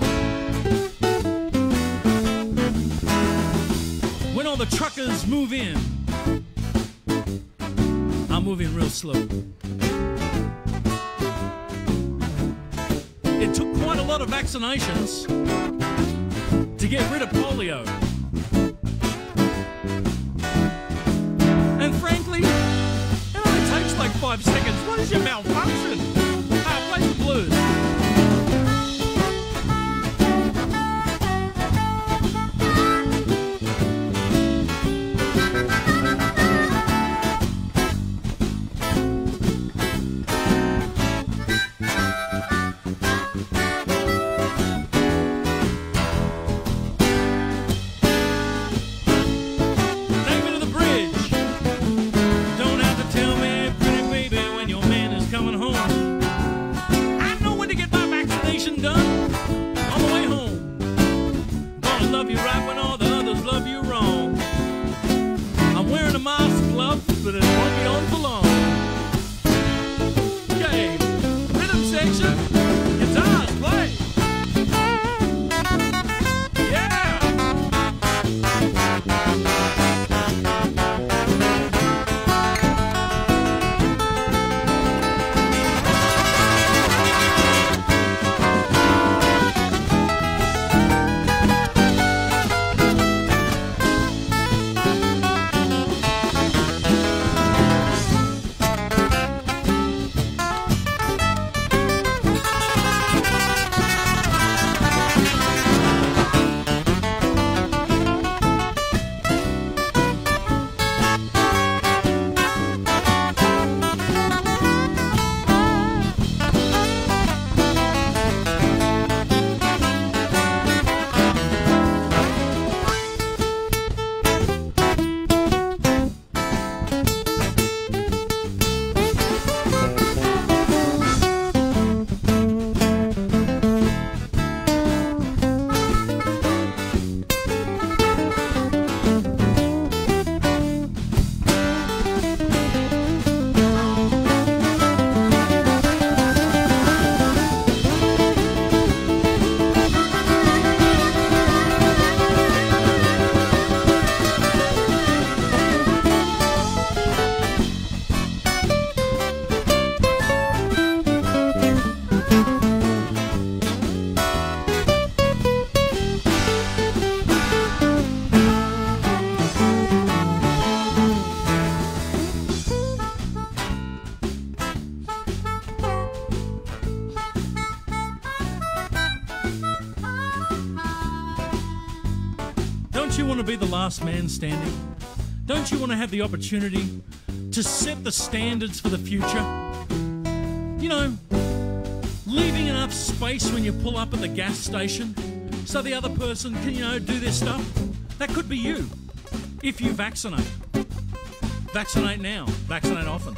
When all the truckers move in, I'm moving real slow. It took quite a lot of vaccinations to get rid of polio. And frankly, it only takes like 5 seconds. What is your malfunction? Play the blues. Take me to the bridge. Don't have to tell me, pretty baby, when your man is coming home. I know it want to be the last man standing? Don't you want to have the opportunity to set the standards for the future? You know, leaving enough space when you pull up at the gas station so the other person can, you know, do their stuff. That could be you if you vaccinate. Vaccinate now. Vaccinate often.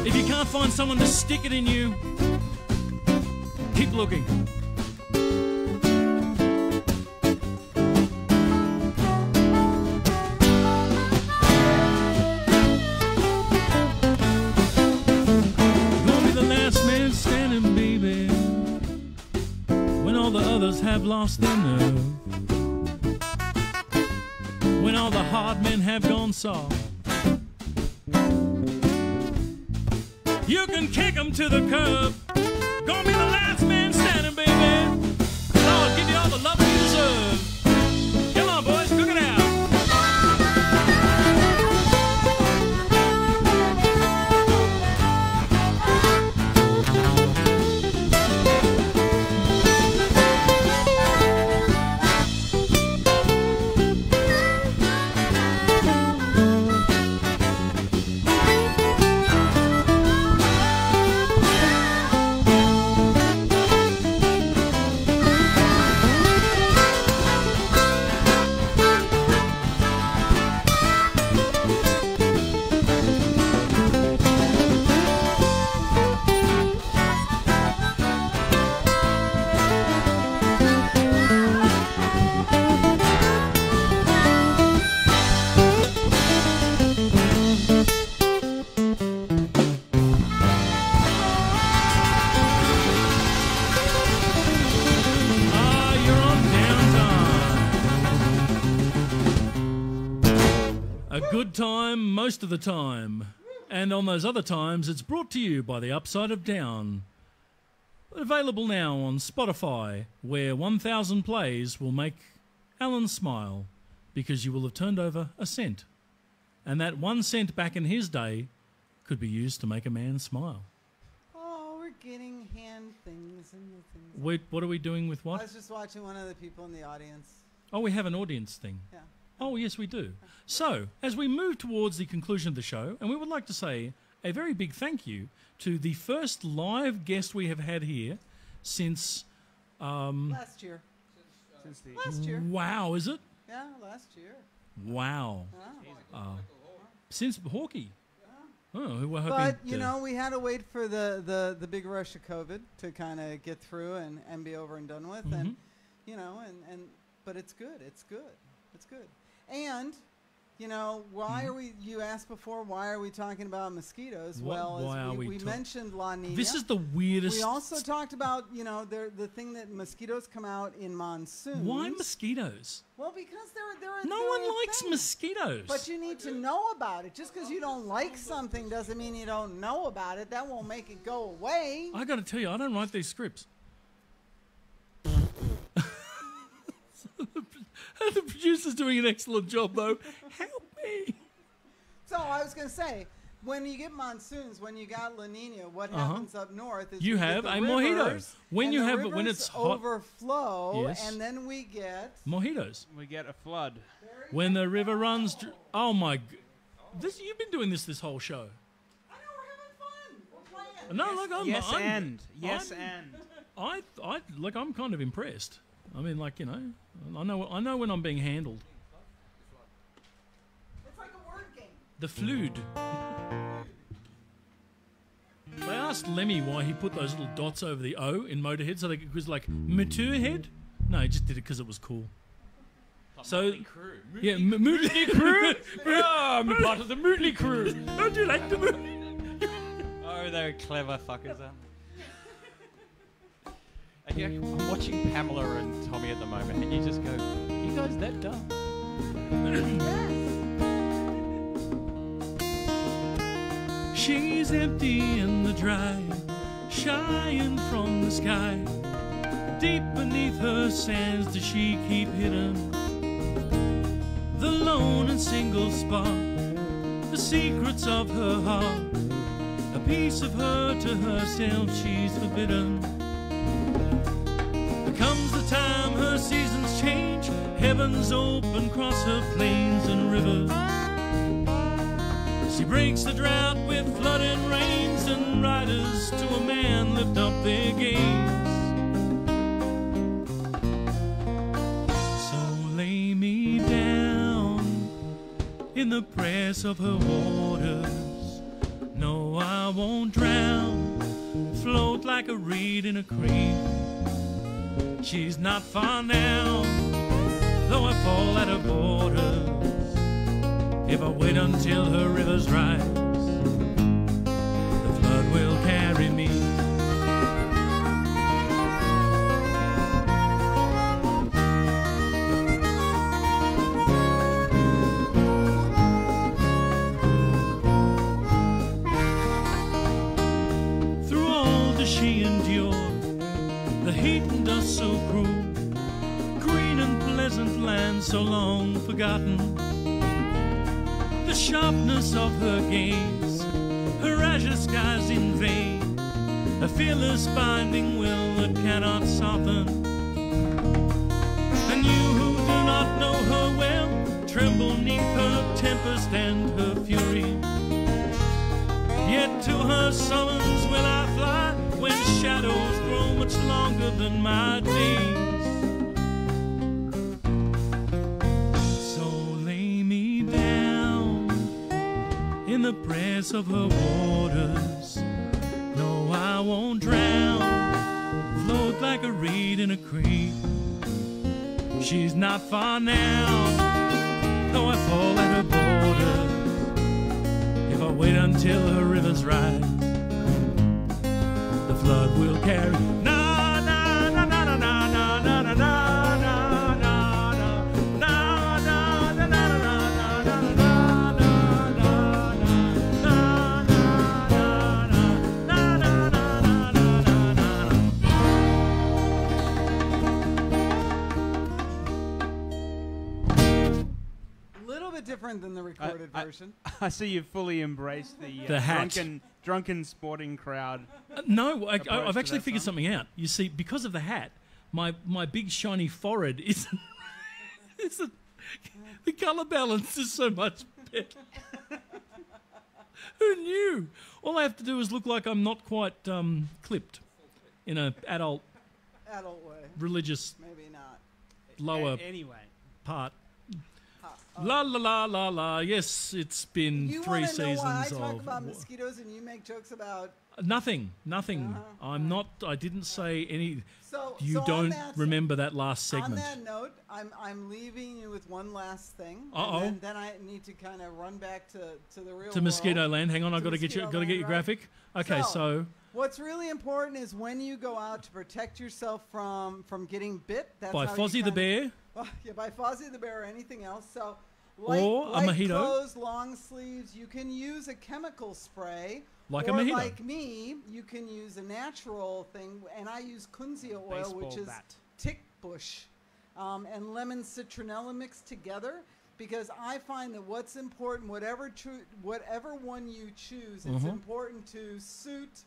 If you can't find someone to stick it in you, keep looking. Have lost their nerve, when all the hard men have gone soft, you can kick them to the curb. Gonna be the last man standing, baby. Lord, give you all the love you deserve. Come on, boys, cook it out. Good time most of the time, and on those other times it's brought to you by the Upside of Down. Available now on Spotify, where 1,000 plays will make Alan smile because you will have turned over a cent, and that 1 cent back in his day could be used to make a man smile. Oh, we're getting hand things and things. Wait, what are we doing with what? I was just watching one of the people in the audience. Oh, we have an audience thing. Yeah. Oh, yes, we do. So, as we move towards the conclusion of the show, and we would like to say a very big thank you to the first live guest we have had here since... last year. Last year. Wow, is it? Yeah, last year. Wow. Since Hawkeye. Oh, we're hoping but, you know, we had to wait for the big rush of COVID to kind of get through and be over and done with. Mm-hmm. And, you know, but it's good. It's good. It's good. And, you know, why are we, you asked before, why are we talking about mosquitoes? We mentioned La Nina. This is the weirdest. We also talked about, you know, the thing that mosquitoes come out in monsoons. Why mosquitoes? Well, because no one likes mosquitoes. But you need to know about it. Just because you don't like something doesn't mean you don't know about it. That won't make it go away. I got to tell you, I don't write these scripts. The producer's doing an excellent job, though. Help me. So I was going to say, when you get monsoons, when you got La Nina, what happens up north is you have a mojito. When you have when it's hot, overflow, and then we get mojitos. We get a flood. When the river runs. Oh my! You've been doing this whole show. I know, we're having fun. We're playing. No, look, I'm kind of impressed. I mean, like, you know, I know when I'm being handled. It's like a word game. The flood. They asked Lemmy why he put those little dots over the O in Motorhead, so it was like Motorhead. No, he just did it because it was cool. So, yeah, Motley Crew. I'm part of the Motley Crew. Don't you like the Motley? Oh, they're clever fuckers. I'm watching Pamela and Tommy at the moment, and you just go, you guys that dumb? She's empty in the dry, shying from the sky. Deep beneath her sands does she keep hidden the lone and single spot, the secrets of her heart, a piece of her to herself she's forbidden. Comes the time her seasons change, runs open across her plains and rivers. She breaks the drought with flooded rains, and riders to a man lift up their gaze. So lay me down in the press of her waters. No, I won't drown, float like a reed in a creek. She's not far now, though I fall at her borders. If I wait until her rivers rise, the flood will carry me. Through all that she endured, the heat and dust so cruel, green and pleasant land so long forgotten, the sharpness of her gaze, her azure skies in vain, a fearless binding will that cannot soften. And you who do not know her well, tremble neath her tempest and her fury. Yet to her summons will I fly, when shadows grow much longer than my days. In the press of her waters, no, I won't drown, float like a reed in a creek. She's not far now, though I fall at her borders. If I wait until her rivers rise, the flood will carry. Na na na na na na na na na na. Different than the recorded version. I see you've fully embraced the drunken sporting crowd. No, I've actually figured something out. You see, because of the hat, my big shiny forehead is the colour balance is so much better. Who knew? All I have to do is look like I'm not quite clipped in an adult way, religious, maybe not lower anyway part. La la la la la. Yes, it's been you 3 seasons know why I of talk about mosquitoes and you make jokes about nothing. I'm not. I didn't say any. So you don't remember that last segment. On that note, I'm leaving you with one last thing. And then I need to kind of run back to the real world. To Mosquito Land. Hang on, I've got to get your graphic. Okay, so what's really important is when you go out to protect yourself from getting bit. That's by Fozzy the bear. Yeah, by Fozzy the bear or anything else. So. Or a Mojito. Clothes, long sleeves. You can use a chemical spray. Like or a Mojito. Like me, you can use a natural thing, and I use kunzia oil, Baseball which is tick bush, and lemon citronella mixed together. Because I find that what's important, whatever one you choose, it's important to suit.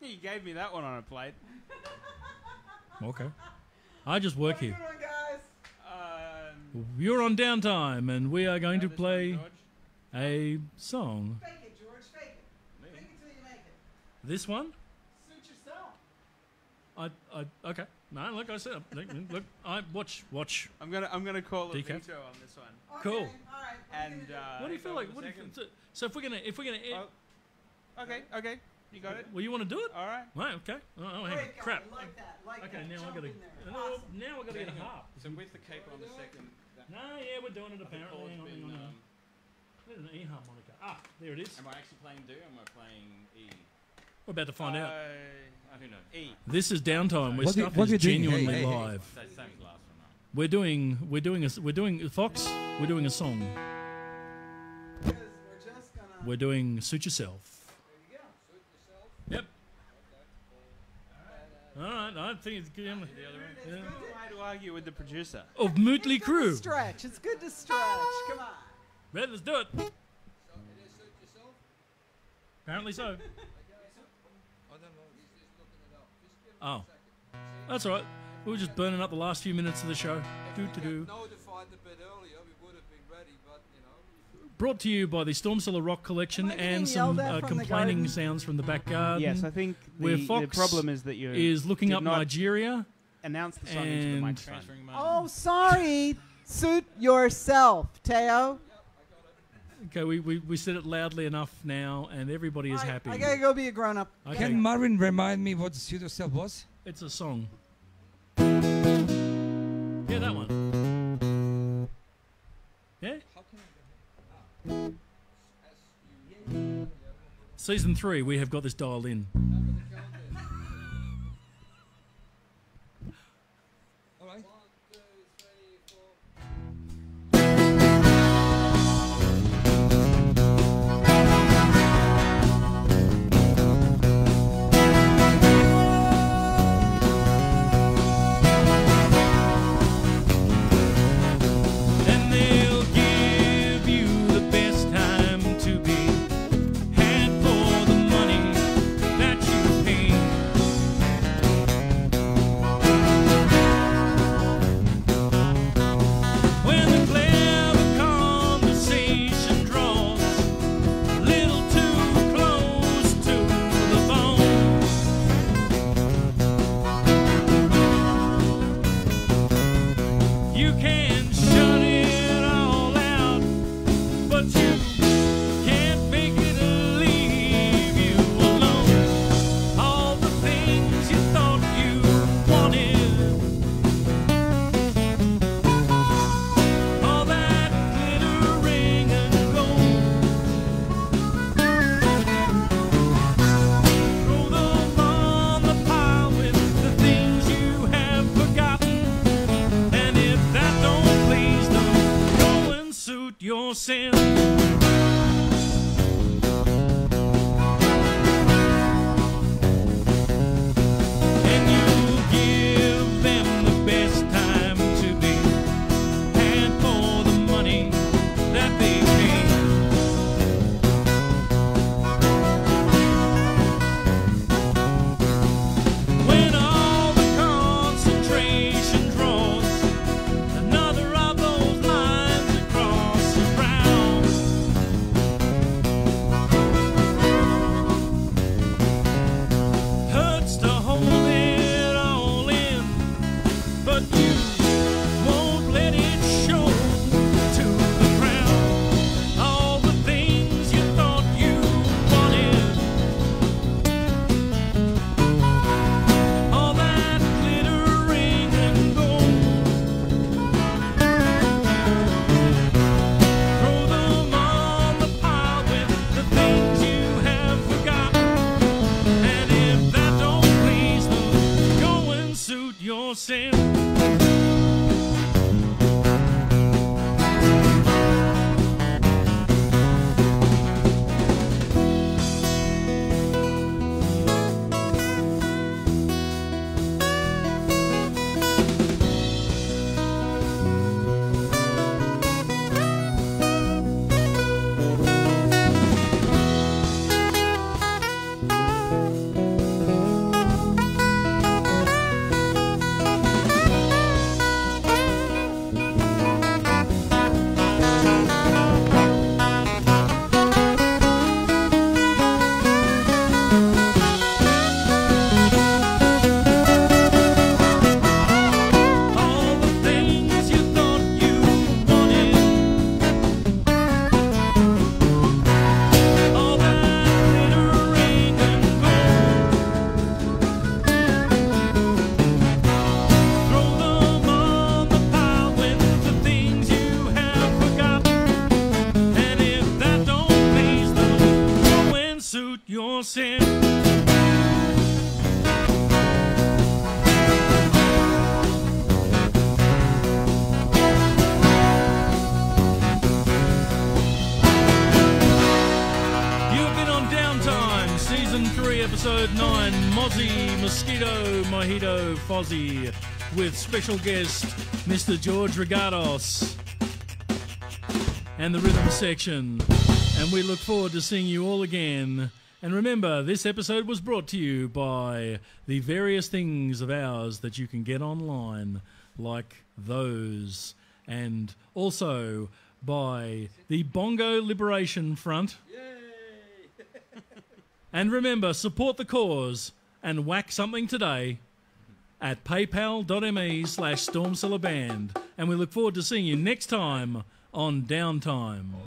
You gave me that one on a plate. Okay. I just work here. Good one, guys. You're on Downtime, and we are going to play a song. Fake it, George. Fake it. Fake it till you make it. This one? Suit yourself. Okay. No, like I said, look. Watch. I'm gonna call a Decaf. veto on this one. Okay, Cool. All right. And What do you feel like? So if we're gonna. Okay. You got it. Well, you want to do it? All right. Right. Okay. Oh, hang on. Great, Crap. Like that. Okay. Now I Jump gotta. in there. Now I gotta get a harp. So with the cape on the second. No, yeah, we're doing it apparently. Hang on. There's an E harmonica. There it is. Am I actually playing D or am I playing E? We're about to find out. Who knows? E. This is Downtime. Where stuff what is are you doing? genuinely Hey. live. Same as last one. We're doing Fox. We're doing a song. Because we're just gonna. We're doing Suit Yourself. There you go. Suit yourself. Yep. All right. I think it's good. The other one. Why to argue with the producer? Of Motley It's good Crue. to stretch. It's good to stretch. Come on. Right, let's do it. So it is suit yourself? Apparently so. I don't know. He's just looking it up. Just give him Oh. a second. That's all right. We were just burning up the last few minutes of the show. Notified a bit earlier, we would have been ready, but Brought to you by the Stormcellar Rock Collection and some complaining sounds from the back garden. Yes, I think the problem is that you is looking up Nigeria. Announce the song into the microphone. Oh, sorry. Suit yourself, Teo. Okay, we said it loudly enough now, and everybody is happy. I gotta go be a grown-up. Okay. Can Marvin remind me what Suit Yourself was? It's a song. Yeah, that one. Yeah? Season 3, we have got this dialed in. All right. And they'll give you the best time to be had for the money that you pay. When the clever conversation draws a little too close to the bone, you can shut it all out, but you can't make it leave you alone. All the things you thought you wanted, all that glittering and gold, throw them on the pile with the things you have forgotten. And if that don't please them, go and suit your sin. And you give them the best time to be had for the money that they pay. When all the concentration draws another of those lines across the ground, hurts to hold it all in, but you won't let it show to the ground. All the things you thought you wanted, all that glittering and gold, throw them on the pile with the things you have forgotten. And if that don't please them, go and suit your sin. All the things you thought you wanted, all that glittering and gold, throw them on the pile with the things you have forgotten. And if that don't please them, go and suit your sin. You've been on Downtime, Season 3, Episode 9, Mozzy, Mosquito, Mojito, Fozzy, with special guest Mr. George Rigatos and the rhythm section. And we look forward to seeing you all again And remember, this episode was brought to you by the various things of ours that you can get online, like those, and also by the Bongo Liberation Front. Yay! And remember, support the cause and whack something today at paypal.me/StormCellarBand. And we look forward to seeing you next time on Downtime.